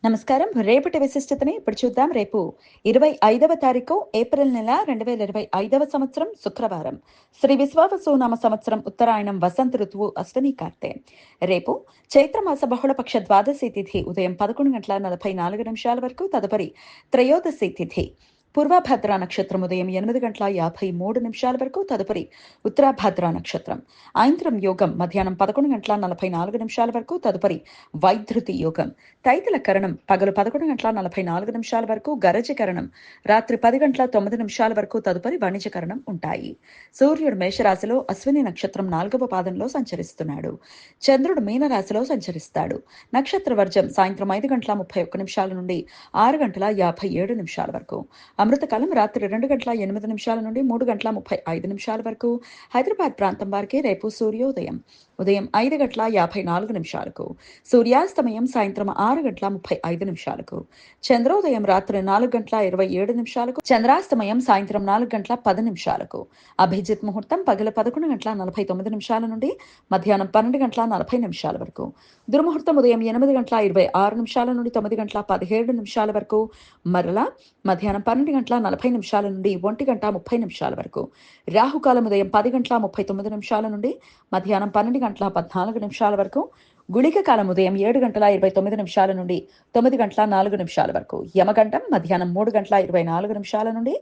నమస్కారం. రేపటి విశిష్టతని ఇప్పుడు చూద్దాం. రేపు 25వ తారీఖు ఏప్రిల్ నెల 2025వ సంవత్సరం శుక్రవారం. శ్రీ విశ్వావసునామ సంవత్సరం ఉత్తరాయణం వసంత ఋతువు అశ్విని కార్తె. రేపు చైత్రమాస బహుళపక్ష ద్వాదశి తిథి ఉదయం 11:44 వరకు. తదుపరి త్రయోదశి తిథి పూర్వభద్ర నక్షత్రం ఉదయం 8:53 వరకు. తదుపరి ఉత్తరాభద్ర నక్షత్రం. ఐంద్రం యోగం మధ్యాహ్నం 11:44 వరకు. తదుపరి వైధృతి యోగం. తైతల కరణం పగలు 11:44 వరకు. గరజకరణం రాత్రి 10:09 వరకు. తదుపరి వాణిజ్యకరణం ఉంటాయి. సూర్యుడు మేషరాశిలో అశ్విని నక్షత్రం 4వ పాదంలో సంచరిస్తున్నాడు. చంద్రుడు మీనరాశిలో సంచరిస్తాడు. నక్షత్ర వర్జం సాయంత్రం 5:31 నుండి 6:57 వరకు. అమృతకాలం రాత్రి 2:08 నుండి 3:35 వరకు. హైదరాబాద్ ప్రాంతం వారికి రేపు సూర్యోదయం ఉదయం 5:54 సూర్యాస్తమయం సాయంత్రం 6:35 చంద్రోదయం రాత్రి 4:27 చంద్రాస్తమయం సాయంత్రం 4:10 అభిజిత్ ముహూర్తం పగల 11:49 నుండి మధ్యాహ్నం 12:40 వరకు. దుర్ముహూర్తం ఉదయం 8:26 నుండి 9:17 వరకు. మరలా మధ్యాహ్నం 12:40 నుండి 1:30 వరకు. రాహుకాలం ఉదయం 10:39 నుండి మధ్యాహ్నం 12:14 వరకు. గుళిక కాలం ఉదయం 7:29 నుండి 9:04 వరకు. యమగండం మధ్యాహ్నం 3:24 నుండి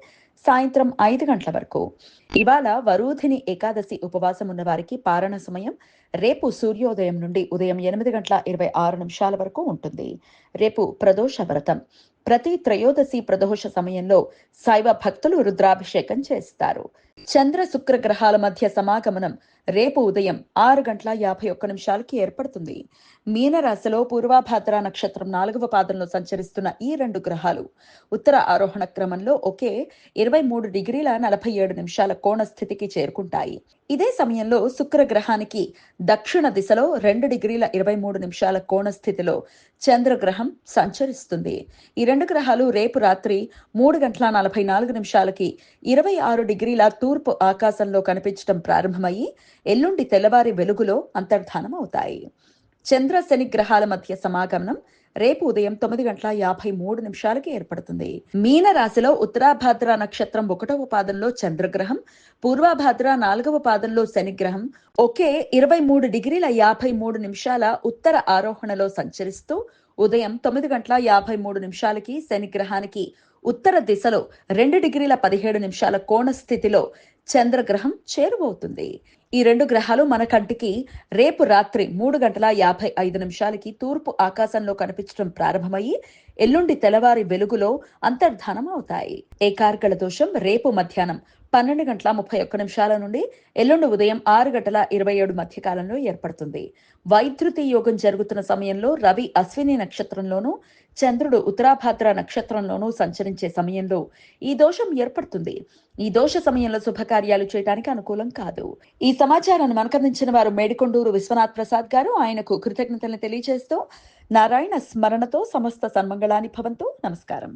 సాయంత్రం 5 గంటల వరకు. ఇవాళ వరూధిని ఏకాదశి ఉపవాసం ఉన్న వారికి పారణ సమయం రేపు సూర్యోదయం నుండి ఉదయం 8:26 వరకు ఉంటుంది. రేపు ప్రదోష వ్రతం. ప్రతి త్రయోదశి ప్రదోష సమయంలో శైవ భక్తులు రుద్రాభిషేకం చేస్తారు. చంద్ర శుక్ర గ్రహాల మధ్య సమాగమనం రేపు ఉదయం 6:51 ఏర్పడుతుంది. మీనరాశిలో పూర్వభాద్ర నక్షత్రం 4వ పాదంలో సంచరిస్తున్న ఈ రెండు గ్రహాలు ఉత్తర ఆరోహణ క్రమంలో ఒకే 23:47 కోణ స్థితికి చేరుకుంటాయి. ఇదే సమయంలో శుక్ర గ్రహానికి దక్షిణ దిశలో 2:23 కోణ స్థితిలో చంద్రగ్రహం సంచరిస్తుంది. ఈ రెండు గ్రహాలు రేపు రాత్రి 3:44 26 తూర్పు ఆకాశంలో కనిపించడం ప్రారంభమయ్యి ఎల్లుండి తెల్లవారి వెలుగులో అంతర్ధానం అవుతాయి. చంద్ర శని గ్రహాల మధ్య సమాగమనం రేపు ఉదయం 9:53 ఏర్పడుతుంది. మీన రాశిలో ఉత్తరాభాద్ర నక్షత్రం 1వ పాదంలో చంద్రగ్రహం, పూర్వభాద్ర 4వ పాదంలో శనిగ్రహం ఒకే 23:53 ఉత్తర ఆరోహణలో సంచరిస్తూ ఉదయం 9:53 శనిగ్రహానికి ఉత్తర దిశలో 2:17 కోణ స్థితిలో చంద్రగ్రహం చేరువవుతుంది. ఈ రెండు గ్రహాలు మన కంటికి రేపు రాత్రి 3:55 తూర్పు ఆకాశంలో కనిపించడం ప్రారంభమయ్యి ఎల్లుండి తెల్లవారి వెలుగులో అంతర్ధానం అవుతాయి. ఏకార్గళ దోషం రేపు మధ్యాహ్నం 12:31 నుండి ఎల్లుండి ఉదయం 6:27 మధ్య కాలంలో ఏర్పడుతుంది. వైధృతి యోగం జరుగుతున్న సమయంలో రవి అశ్విని నక్షత్రంలోనూ చంద్రుడు ఉత్తరాభాద్ర నక్షత్రంలోనూ సంచరించే సమయంలో ఈ దోషం ఏర్పడుతుంది. ఈ దోష సమయంలో శుభకార్యాలు చేయడానికి అనుకూలం కాదు. ఈ సమాచారాన్ని మనకందించిన వారు మేడికొండూరు విశ్వనాథ్ ప్రసాద్ గారు. ఆయనకు కృతజ్ఞతలను తెలియజేస్తూ నారాయణ స్మరణతో సమస్త సన్మంగళాని భవంతు. నమస్కారం.